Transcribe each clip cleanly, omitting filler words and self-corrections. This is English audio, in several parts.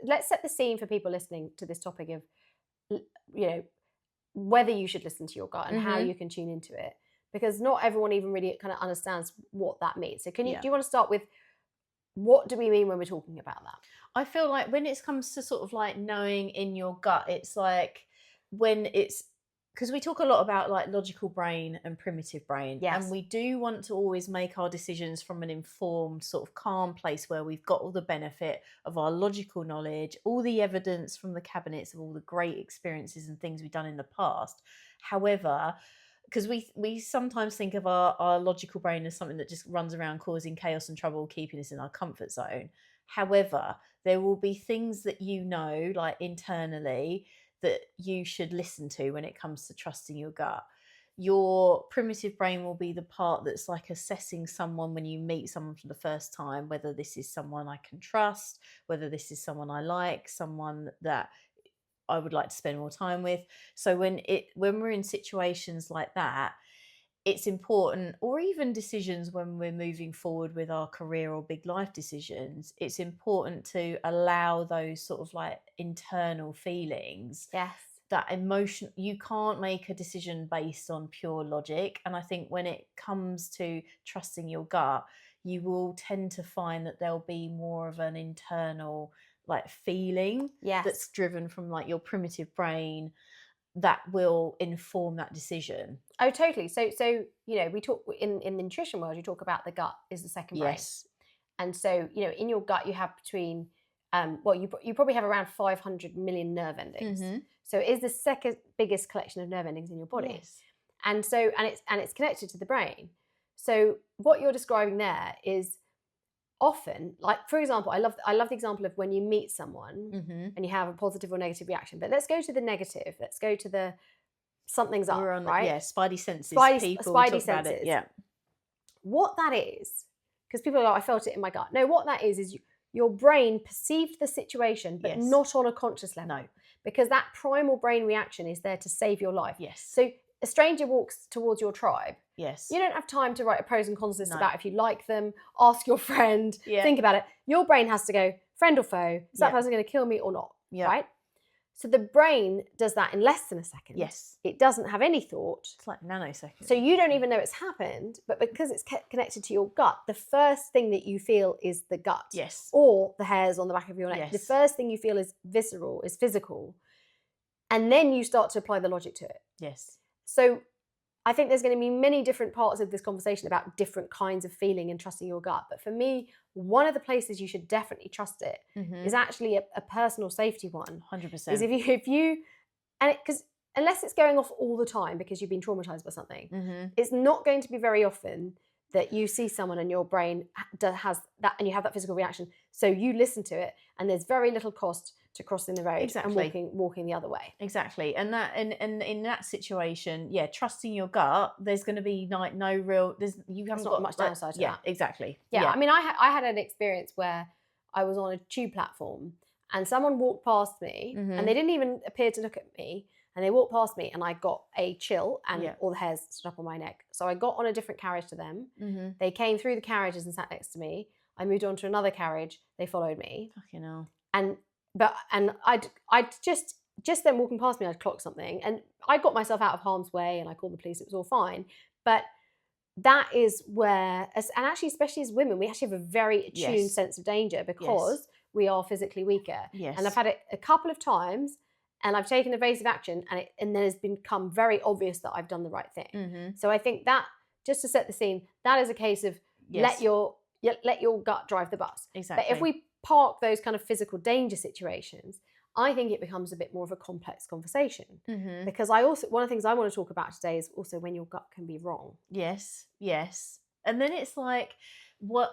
let's set the scene for people listening to this topic of, you know, whether you should listen to your gut and how you can tune into it, because not everyone even really kind of understands what that means. So do you want to start with, what do we mean when we're talking about that? I feel like when it comes to sort of like knowing in your gut, it's like when it's, because we talk a lot about like logical brain and primitive brain. Yes. And we do want to always make our decisions from an informed, sort of calm place where we've got all the benefit of our logical knowledge, all the evidence from the cabinets of all the great experiences and things we've done in the past. However, because we sometimes think of our logical brain as something that just runs around causing chaos and trouble, keeping us in our comfort zone. However, there will be things that like internally, that you should listen to when it comes to trusting your gut. Your primitive brain will be the part that's like assessing someone when you meet someone for the first time, whether this is someone I can trust, whether this is someone I like, someone that I would like to spend more time with. So when we're in situations like that, it's important, or even decisions when we're moving forward with our career or big life decisions, it's important to allow those sort of like internal feelings. Yes. That emotion, you can't make a decision based on pure logic. And I think when it comes to trusting your gut, you will tend to find that there'll be more of an internal like feeling that's driven from like your primitive brain that will inform that decision. Oh, totally. So you know, we talk in the nutrition world, you talk about the gut is the second brain. Yes. And so, you know, in your gut you have between you probably have around 500 million nerve endings. So it is the second biggest collection of nerve endings in your body. Yes. And so it's connected to the brain. So what you're describing there is often, like, for example, I love the example of when you meet someone and you have a positive or negative reaction. But let's go to the negative. Let's go to the something's up, right? Yeah, spidey senses. Spidey talk senses. about it. Yeah. What that is, because people are like, I felt it in my gut. No, what that is your brain perceived the situation, but not on a conscious level. No. Because that primal brain reaction is there to save your life. Yes. So a stranger walks towards your tribe. Yes. You don't have time to write a pros and cons list about if you like them, ask your friend, think about it. Your brain has to go, friend or foe, is that person going to kill me or not? Right? So the brain does that in less than a second. Yes. It doesn't have any thought. It's like nanoseconds. So you don't even know it's happened, but because it's connected to your gut, the first thing that you feel is the gut. Yes. Or the hairs on the back of your neck. Yes. The first thing you feel is visceral, is physical. And then you start to apply the logic to it. Yes. So I think there's going to be many different parts of this conversation about different kinds of feeling and trusting your gut. But for me, one of the places you should definitely trust it is actually a personal safety one. 100%. Is if you because unless it's going off all the time because you've been traumatized by something, it's not going to be very often that you see someone and your brain has that and you have that physical reaction. So you listen to it and there's very little cost to crossing the road and walking the other way. Exactly. And in that situation, trusting your gut, there's going to be like no real, you haven't got much downside to that. Exactly. Yeah. I mean, I had an experience where I was on a tube platform and someone walked past me and they didn't even appear to look at me. And they walked past me and I got a chill and all the hairs stood up on my neck. So I got on a different carriage to them. They came through the carriages and sat next to me. I moved on to another carriage. They followed me. Fucking hell. And I'd just then walking past me, I'd clocked something. And I got myself out of harm's way and I called the police. It was all fine. But that is where, and actually especially as women, we actually have a very attuned sense of danger because we are physically weaker. Yes. And I've had it a couple of times. And I've taken evasive action and then it's become very obvious that I've done the right thing. So I think that, just to set the scene, that is a case of let your gut drive the bus. Exactly. But if we park those kind of physical danger situations, I think it becomes a bit more of a complex conversation. Because one of the things I want to talk about today is also when your gut can be wrong. Yes. And then it's like, what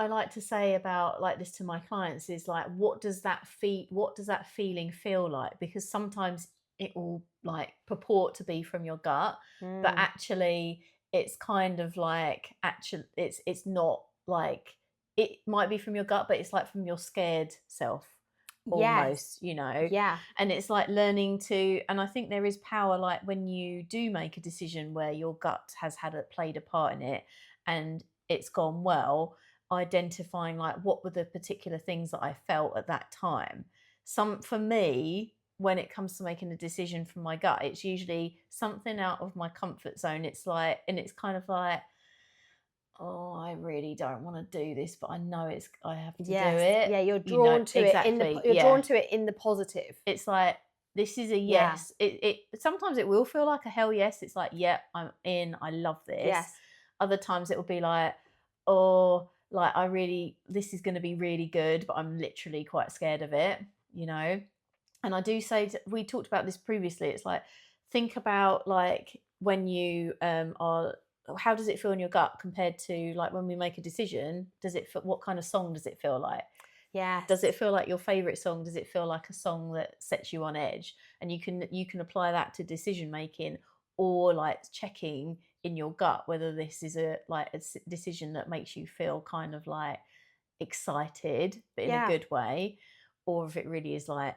I like to say about like this to my clients is like, what does that feeling feel like? Because sometimes it will like purport to be from your gut, but actually it's kind of like, it's not like, it might be from your gut, but it's like from your scared self almost, you know? Yeah. And it's like learning to, and I think there is power, like when you do make a decision where your gut has played a part in it and it's gone well, identifying like what were the particular things that I felt at that time. For me, when it comes to making a decision from my gut, it's usually something out of my comfort zone. It's like, and it's kind of like, oh, I really don't want to do this, but I know I have to do it. Yeah, you're drawn to exactly, it. You're drawn to it in the positive. It's like, this is a Yeah. yes. It sometimes it will feel like a hell yes. It's like, yeah, I'm in. I love this. Yes. Other times it will be like, oh, like this is going to be really good, but I'm literally quite scared of it, you know. And I do say, we talked about this previously. It's like, think about like when you how does it feel in your gut compared to like when we make a decision? What kind of song does it feel like? Yeah. Does it feel like your favorite song? Does it feel like a song that sets you on edge? And you can apply that to decision making, or like checking in your gut whether this is a decision that makes you feel kind of like excited, but in a good way, or if it really is like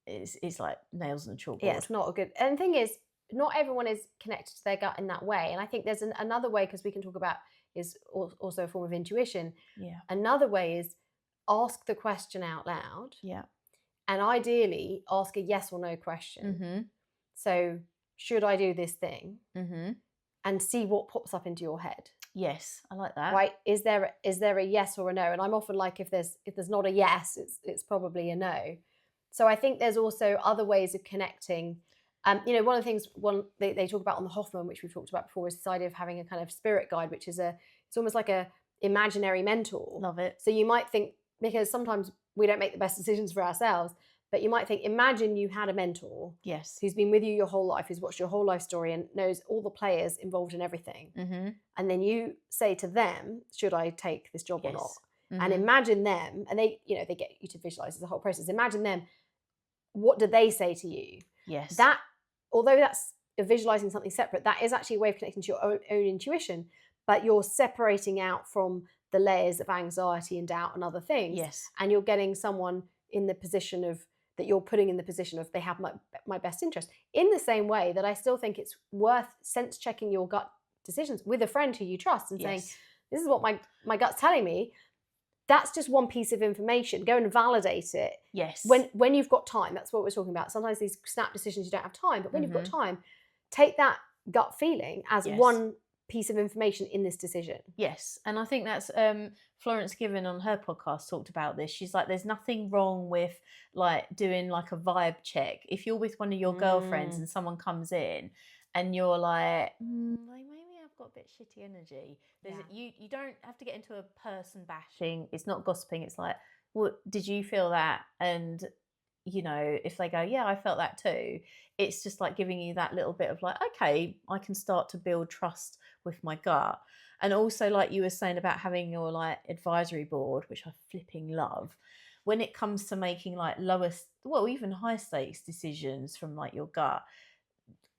it's like nails on a chalkboard. Yeah, it's not a good. And the thing is, not everyone is connected to their gut in that way. And I think there's another way, because we can talk about is also a form of intuition. Yeah. Another way is ask the question out loud. Yeah. And ideally, ask a yes or no question. Mm-hmm. So, should I do this thing? Mm-hmm. And see what pops up into your head. Yes, I like that. Right? Is there a yes or a no? And I'm often like, if there's not a yes, it's probably a no. So I think there's also other ways of connecting. You know, one of the things they talk about on the Hoffman, which we've talked about before, is this idea of having a kind of spirit guide, which is it's almost like a imaginary mentor. Love it. So you might think, because sometimes we don't make the best decisions for ourselves, but you might think, imagine you had a mentor, yes, who's been with you your whole life, who's watched your whole life story and knows all the players involved in everything. Mm-hmm. And then you say to them, should I take this job or not? Mm-hmm. And imagine them, and they get you to visualize the whole process. Imagine them. What do they say to you? Yes. That, although that's visualizing something separate, that is actually a way of connecting to your own intuition, but you're separating out from the layers of anxiety and doubt and other things. Yes. And you're getting someone in the position of, that you're putting in the position of, they have my best interest. In the same way that I still think it's worth sense checking your gut decisions with a friend who you trust and saying, this is what my gut's telling me. That's just one piece of information. Go and validate it. Yes. When you've got time, that's what we're talking about. Sometimes these snap decisions, you don't have time, but when you've got time, take that gut feeling as one piece of information in this decision. Yes. And I think that's Florence Given on her podcast talked about this. She's like, there's nothing wrong with like doing like a vibe check. If you're with one of your girlfriends and someone comes in and you're like, maybe I've got a bit shitty energy. You don't have to get into a person bashing. It's not gossiping. It's like, well, did you feel that? And you know, if they go, yeah, I felt that too, it's just like giving you that little bit of like, okay, I can start to build trust with my gut. And also, like you were saying about having your like advisory board, which I flipping love, when it comes to making like even high stakes decisions from like your gut.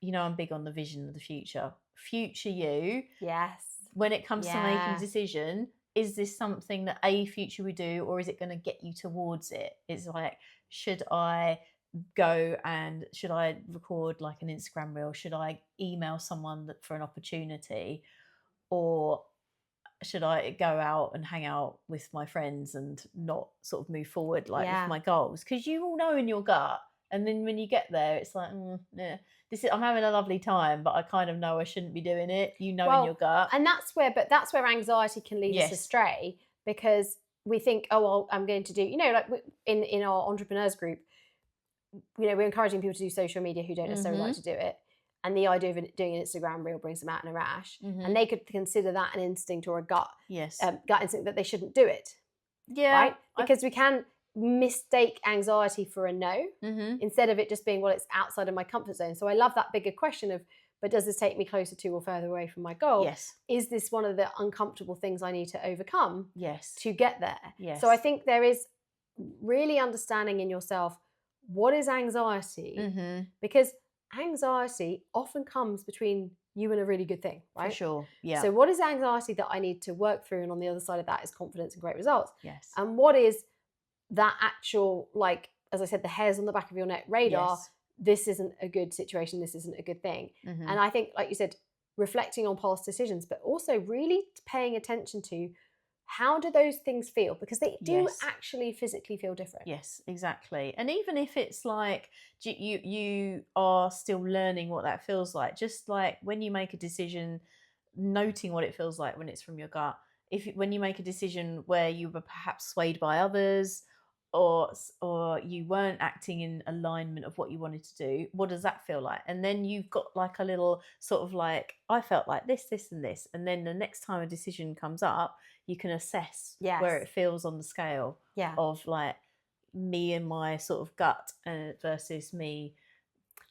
You know, I'm big on the vision of the future you. Yes. When it comes to making a decision, is this something that future we do, or is it going to get you towards it? It's like, should I record like an Instagram reel? Should I email someone for an opportunity? Or should I go out and hang out with my friends and not sort of move forward with my goals? Because you all know in your gut. And then when you get there, it's like, I'm having a lovely time, but I kind of know I shouldn't be doing it. You know, in your gut. And that's where anxiety can lead us astray, because we think, oh, well, I'm going to do, you know, like in our entrepreneurs group, you know, we're encouraging people to do social media who don't necessarily like to do it. And the idea of doing an Instagram reel brings them out in a rash. And they could consider that an instinct or a gut instinct that they shouldn't do it. Yeah. Right? Because we can mistake anxiety for a no, instead of it just being, well, it's outside of my comfort zone. So I love that bigger question of, but does this take me closer to or further away from my goal? Yes. Is this one of the uncomfortable things I need to overcome to get there? Yes. So I think there is really understanding in yourself, what is anxiety? Because anxiety often comes between you and a really good thing, right? For sure. Yeah. So what is anxiety that I need to work through? And on the other side of that is confidence and great results. Yes. And what is that actual, like, as I said, the hairs on the back of your neck radar, this isn't a good situation, this isn't a good thing. And I think, like you said, reflecting on past decisions, but also really paying attention to how do those things feel? Because they do Yes. actually physically feel different. Yes, exactly. And even if it's like you are still learning what that feels like, just like when you make a decision, noting what it feels like when it's from your gut. When you make a decision where you were perhaps swayed by others, or you weren't acting in alignment of what you wanted to do, what does that feel like? And then you've got like a little sort of like, I felt like this and this, and then the next time a decision comes up, you can assess where Yes. it feels on the scale Yeah. of like me and my sort of gut versus me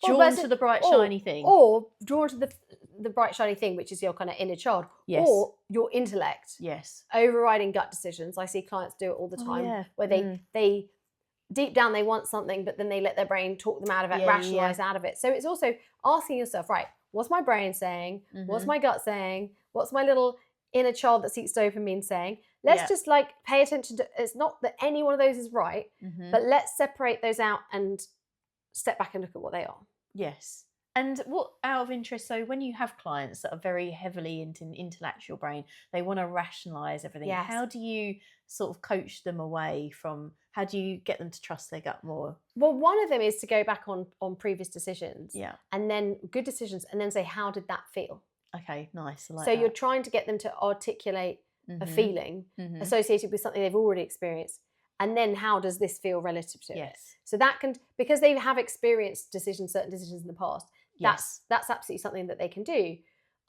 Or drawn versus- to the bright shiny thing. Or drawn to the bright shiny thing, which is your kind of inner child. Yes. Or your intellect. Yes. Overriding gut decisions. I see clients do it all the Oh, time, yeah. where they deep down they want something, but then they let their brain talk them out of it, rationalize out of it. So it's also asking yourself, right, what's my brain saying? What's my gut saying? What's my little inner child that seeks dopamine saying? Let's just like pay attention to, it's not that any one of those is right, but let's separate those out and step back and look at what they are. Yes. And what, out of interest, so when you have clients that are very heavily into an intellectual brain, they want to rationalize everything. Yes. How do you sort of coach them away from, how do you get them to trust their gut more? Well, one of them is to go back on previous decisions. Yeah. And then good decisions, and then say, how did that feel? Okay, nice. I like So that. you're trying to get them to articulate a feeling associated with something they've already experienced. And then how does this feel relative to it? So that can, because they have experienced certain decisions in the past, that's absolutely something that they can do.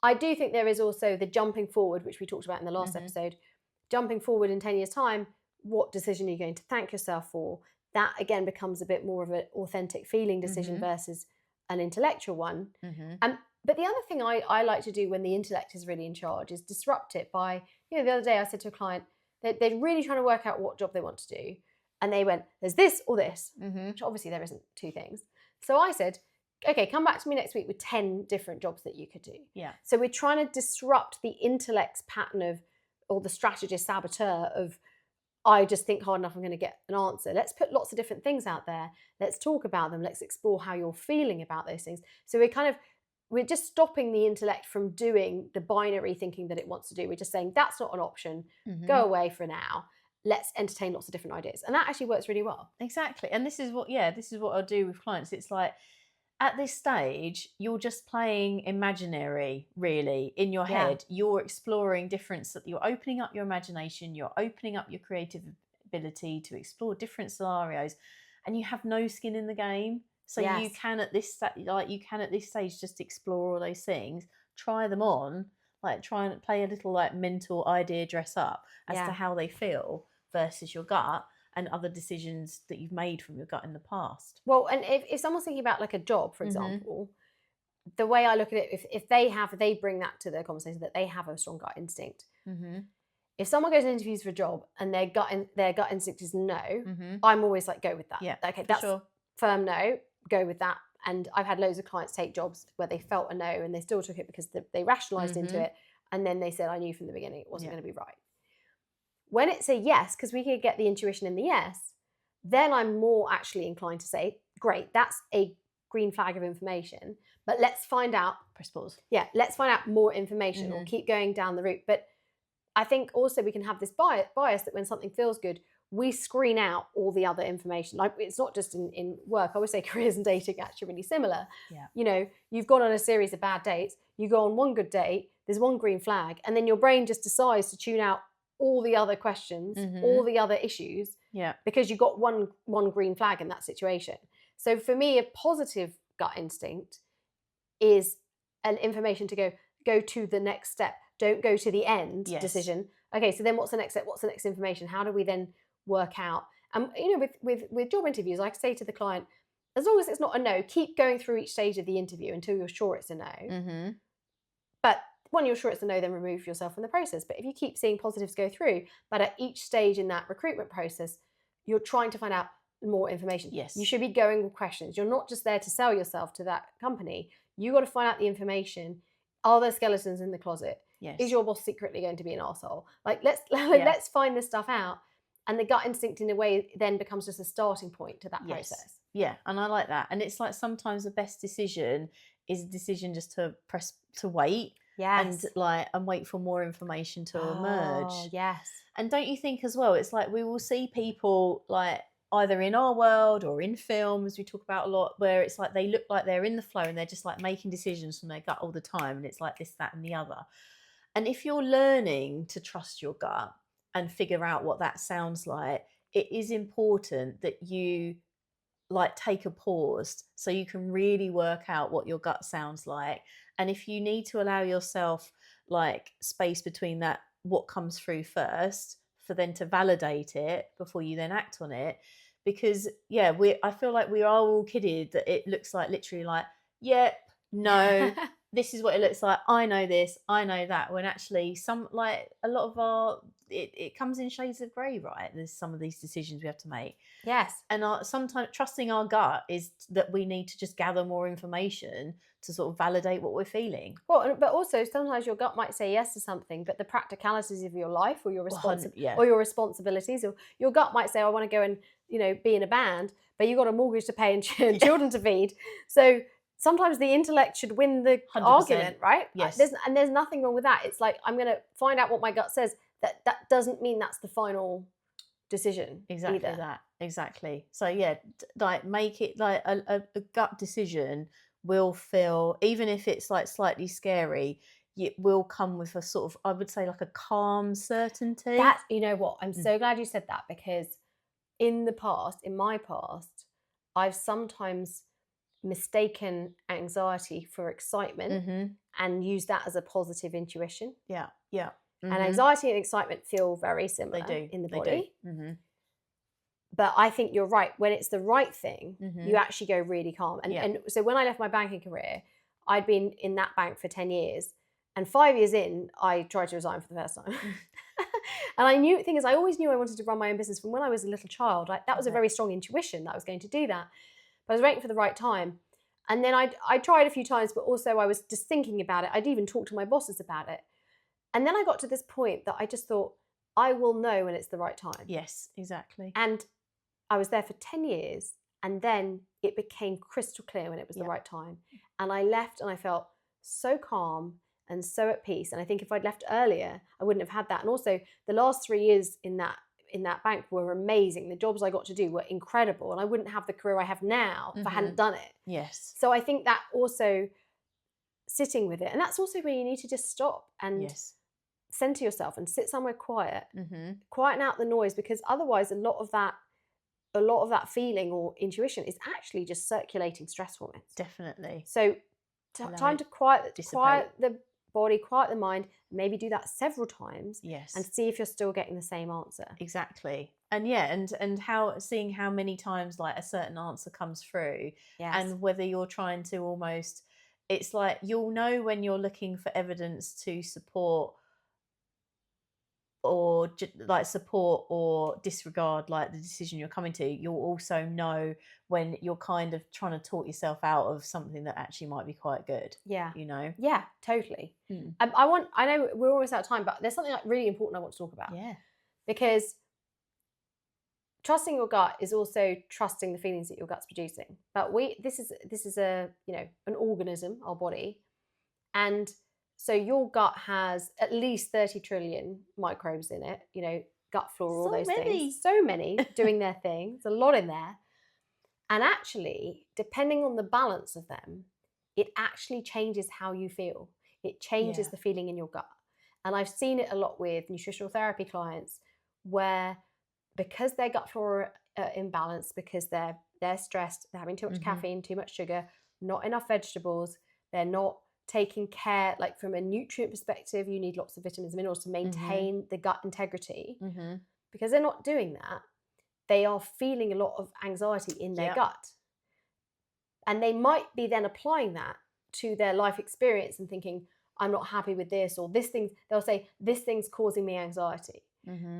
I do think there is also the jumping forward, which we talked about in the last episode. Jumping forward in 10 years' time, what decision are you going to thank yourself for? That again becomes a bit more of an authentic feeling decision versus an intellectual one. But the other thing I like to do when the intellect is really in charge is disrupt it by, the other day I said to a client, they're really trying to work out what job they want to do. And they went, there's this or this, which obviously there isn't two things. So I said, okay, come back to me next week with 10 different jobs that you could do. Yeah. So we're trying to disrupt the intellect's pattern of, or the strategist saboteur of, I just think hard enough, I'm going to get an answer. Let's put lots of different things out there. Let's talk about them. Let's explore how you're feeling about those things. So we're just stopping the intellect from doing the binary thinking that it wants to do. We're just saying, that's not an option. Go away for now. Let's entertain lots of different ideas. And that actually works really well. Exactly. And this is what I'll do with clients. It's like, at this stage, you're just playing imaginary, really, in your head. You're exploring you're opening up your imagination, you're opening up your creative ability to explore different scenarios, and you have no skin in the game. So you can at this stage just explore all those things, try them on, like try and play a little like mental idea dress up as to how they feel versus your gut and other decisions that you've made from your gut in the past. Well, and if someone's thinking about like a job, for example, the way I look at it, if they bring that to the conversation, that they have a strong gut instinct. If someone goes and interviews for a job and their gut instinct is no, I'm always like, go with that. Yeah, okay, that's firm no, go with that. And I've had loads of clients take jobs where they felt a no and they still took it because they rationalized into it. And then they said, I knew from the beginning it wasn't going to be right. When it's a yes, because we could get the intuition in the yes, then I'm more actually inclined to say, great, that's a green flag of information, but let's find out. Press pause. Yeah, let's find out more information or keep going down the route. But I think also we can have this bias that when something feels good, we screen out all the other information. Like, it's not just in work. I always say careers and dating are actually really similar. Yeah. You've gone on a series of bad dates, you go on one good date, there's one green flag, and then your brain just decides to tune out all the other questions, all the other issues, because you got one green flag in that situation. So for me, a positive gut instinct is an information to go to the next step. Don't go to the end decision. Okay, so then what's the next step? What's the next information? How do we then work out? And with job interviews, I say to the client, as long as it's not a no, keep going through each stage of the interview until you're sure it's a no. But when you're sure it's a no, then remove yourself from the process. But if you keep seeing positives go through, but at each stage in that recruitment process, you're trying to find out more information. Yes. You should be going with questions. You're not just there to sell yourself to that company. You got to find out the information. Are there skeletons in the closet? Yes. Is your boss secretly going to be an arsehole? Like, let's find this stuff out. And the gut instinct, in a way, then becomes just a starting point to that process. Yeah, and I like that. And it's like sometimes the best decision is a decision just to wait Yes. and wait for more information to emerge. Oh, yes. And don't you think as well, it's like we will see people like either in our world or in films we talk about a lot, where it's like they look like they're in the flow and they're just like making decisions from their gut all the time, and it's like this, that and the other. And if you're learning to trust your gut and figure out what that sounds like, it is important that you like take a pause so you can really work out what your gut sounds like. And if you need to allow yourself like space between that, what comes through first, for then to validate it before you then act on it. Because I feel like we are all kidded that it looks like literally like, yep, no, this is what it looks like, I know this, I know that, when actually some, like a lot of our, it comes in shades of grey, right? There's some of these decisions we have to make. Yes. And sometimes trusting our gut is that we need to just gather more information to sort of validate what we're feeling. Well, but also sometimes your gut might say yes to something, but the practicalities of your life or your or your responsibilities, or your gut might say, I want to go and be in a band, but you've got a mortgage to pay and children to feed. So sometimes the intellect should win the 100%. Argument, right? Yes. There's nothing wrong with that. It's like, I'm going to find out what my gut says. That doesn't mean that's the final decision. Exactly either. that. Exactly. So like make it like a gut decision will feel, even if it's like slightly scary, it will come with a sort of, I would say, like a calm certainty. That, you know what? I'm so glad you said that, because in my past, I've sometimes mistaken anxiety for excitement and used that as a positive intuition. Yeah. And anxiety and excitement feel very similar in the body. But I think you're right. When it's the right thing, you actually go really calm. And so when I left my banking career, I'd been in that bank for 10 years. And 5 years in, I tried to resign for the first time. And I always knew I wanted to run my own business from when I was a little child. That was a very strong intuition that I was going to do that. But I was waiting for the right time. And then I tried a few times, but also I was just thinking about it. I'd even talked to my bosses about it. And then I got to this point that I just thought, I will know when it's the right time. Yes, exactly. And I was there for 10 years, and then it became crystal clear when it was the right time. And I left and I felt so calm and so at peace. And I think if I'd left earlier, I wouldn't have had that. And also the last 3 years in that bank were amazing. The jobs I got to do were incredible, and I wouldn't have the career I have now if I hadn't done it. Yes. So I think that also, sitting with it, and that's also where you need to just stop and center yourself and sit somewhere quiet, quieten out the noise, because otherwise a lot of that feeling or intuition is actually just circulating stress hormones. Definitely. So time to quiet the body, quiet the mind, maybe do that several times, and see if you're still getting the same answer. Exactly. And and seeing how many times like a certain answer comes through, and whether you're trying to almost, it's like you'll know when you're looking for evidence to support or disregard like the decision you're coming to. You'll also know when you're kind of trying to talk yourself out of something that actually might be quite good. Yeah. Yeah, totally. I know we're almost out of time, but there's something like really important I want to talk about. Yeah. Because trusting your gut is also trusting the feelings that your gut's producing. But this is a an organism, our body, and so your gut has at least 30 trillion microbes in it, gut flora, all those things. So many doing their thing. There's a lot in there. And actually, depending on the balance of them, it actually changes how you feel. It changes the feeling in your gut. And I've seen it a lot with nutritional therapy clients, where because their gut flora are imbalanced, because they're stressed, they're having too much caffeine, too much sugar, not enough vegetables, they're not taking care, like from a nutrient perspective, you need lots of vitamins and minerals to maintain the gut integrity. Because they're not doing that, they are feeling a lot of anxiety in their gut. And they might be then applying that to their life experience and thinking, I'm not happy with this, or this thing, they'll say, this thing's causing me anxiety.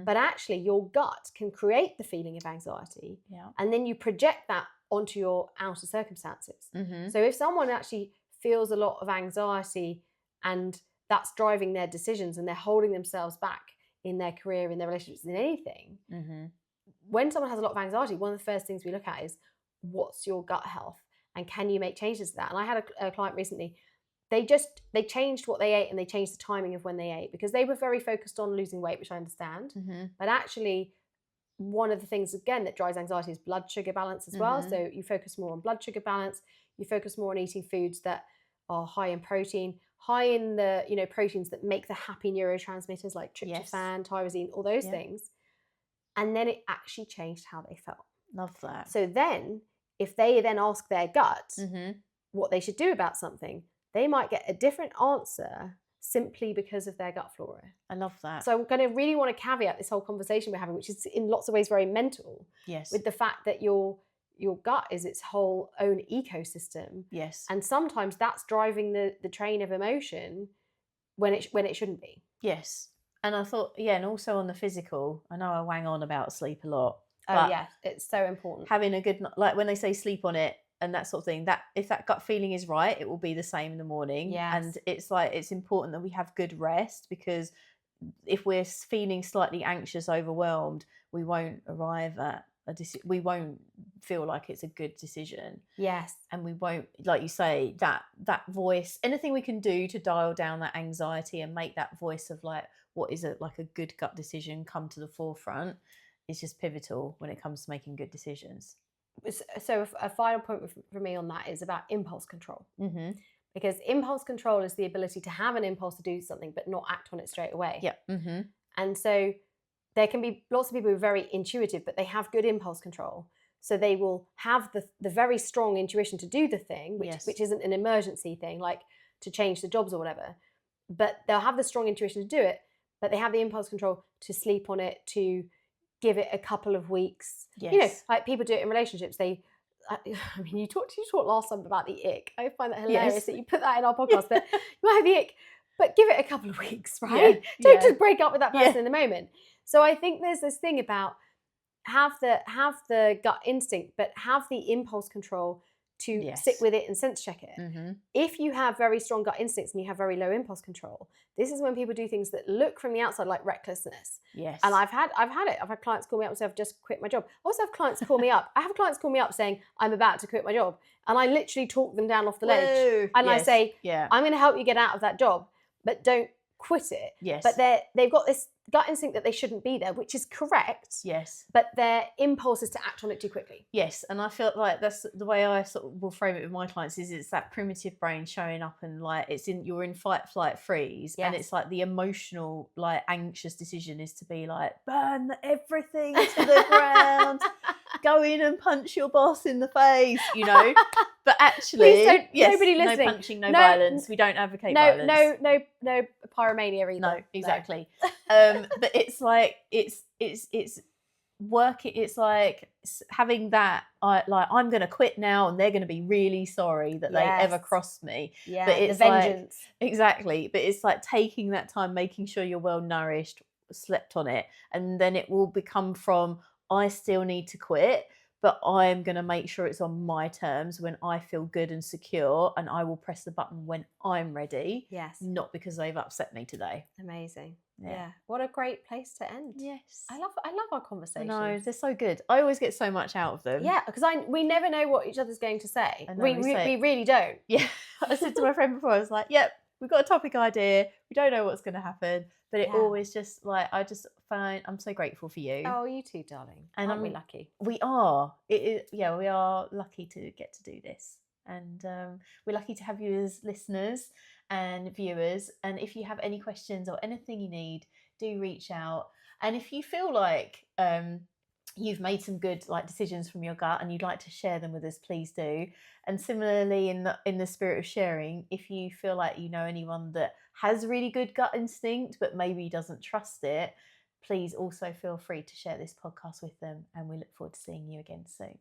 But actually your gut can create the feeling of anxiety, and then you project that onto your outer circumstances. So if someone actually feels a lot of anxiety and that's driving their decisions and they're holding themselves back in their career, in their relationships, in anything, when someone has a lot of anxiety, one of the first things we look at is, what's your gut health and can you make changes to that? And I had a client recently, they changed what they ate, and they changed the timing of when they ate, because they were very focused on losing weight, which I understand. But actually, one of the things, again, that drives anxiety is blood sugar balance as well. So you focus more on blood sugar balance. You focus more on eating foods that are high in protein, high in the, proteins that make the happy neurotransmitters like tryptophan, tyrosine, all those things. And then it actually changed how they felt. Love that. So then, if they then ask their gut what they should do about something, they might get a different answer simply because of their gut flora. I love that. So I'm going to really want to caveat this whole conversation we're having, which is in lots of ways very mental, with the fact that your gut is its whole own ecosystem. Yes. And sometimes that's driving the train of emotion when it shouldn't be. Yes. And I thought, and also on the physical, I know I wang on about sleep a lot. Oh, yeah, it's so important. Having a good, like when they say sleep on it and that sort of thing, that if that gut feeling is right, it will be the same in the morning. Yes. And it's important that we have good rest, because if we're feeling slightly anxious, overwhelmed, we won't arrive at we won't feel like it's a good decision. Yes. And we won't, like you say, that voice, anything we can do to dial down that anxiety and make that voice of like, what is like a good gut decision come to the forefront, is just pivotal when it comes to making good decisions. So a final point for me on that is about impulse control. Because impulse control is the ability to have an impulse to do something but not act on it straight away. Yeah. And so there can be lots of people who are very intuitive, but they have good impulse control. So they will have the very strong intuition to do the thing, which isn't an emergency thing, like to change the jobs or whatever. But they'll have the strong intuition to do it, but they have the impulse control to sleep on it, to give it a couple of weeks. Yes. Like people do it in relationships. You talked last time about the ick. I find that hilarious that you put that in our podcast. But you might have the ick, but give it a couple of weeks, right? Don't just break up with that person in the moment. So I think there's this thing about have the gut instinct, but have the impulse control to sit with it and sense check it. If you have very strong gut instincts and you have very low impulse control, this is when people do things that look from the outside like recklessness. Yes. And I've had it. I've had clients call me up and say, I've just quit my job. I also have clients call me up. I have clients call me up saying, I'm about to quit my job. And I literally talk them down off the ledge. And I say, I'm going to help you get out of that job, but don't quit it. Yes. But they've got this gut instinct that they shouldn't be there, which is correct. Yes. But their impulse is to act on it too quickly. Yes. And I feel like that's the way I sort of will frame it with my clients, is it's that primitive brain showing up, and like you're in fight, flight, freeze. Yes. And it's like the emotional, like anxious decision is to be like, burn everything to the ground, go in and punch your boss in the face, But actually, nobody listening. No punching, no violence. We don't advocate violence. No pyromania either. No, exactly. But it's like it's working. It's like having that. I'm going to quit now, and they're going to be really sorry that they ever crossed me. Yeah, but it's the vengeance. Exactly. But it's like taking that time, making sure you're well nourished, slept on it, and then it will become from I still need to quit, but I'm going to make sure it's on my terms when I feel good and secure, and I will press the button when I'm ready. Yes. Not because they've upset me today. Amazing. Yeah. What a great place to end. Yes. I love our conversations. No, they're so good. I always get so much out of them. Yeah, because we never know what each other's going to say. I know, We really don't. Yeah. I said to my friend before, I was like, yep, we've got a topic idea. We don't know what's going to happen. But it always just I just find I'm so grateful for you. Oh, you too, darling. And aren't we lucky? We are. We are lucky to get to do this. And we're lucky to have you as listeners and viewers. And if you have any questions or anything you need, do reach out. And if you feel like you've made some good decisions from your gut and you'd like to share them with us, please do. And similarly, in the spirit of sharing, if you feel like you know anyone that has really good gut instinct but maybe doesn't trust it, please also feel free to share this podcast with them, and we look forward to seeing you again soon.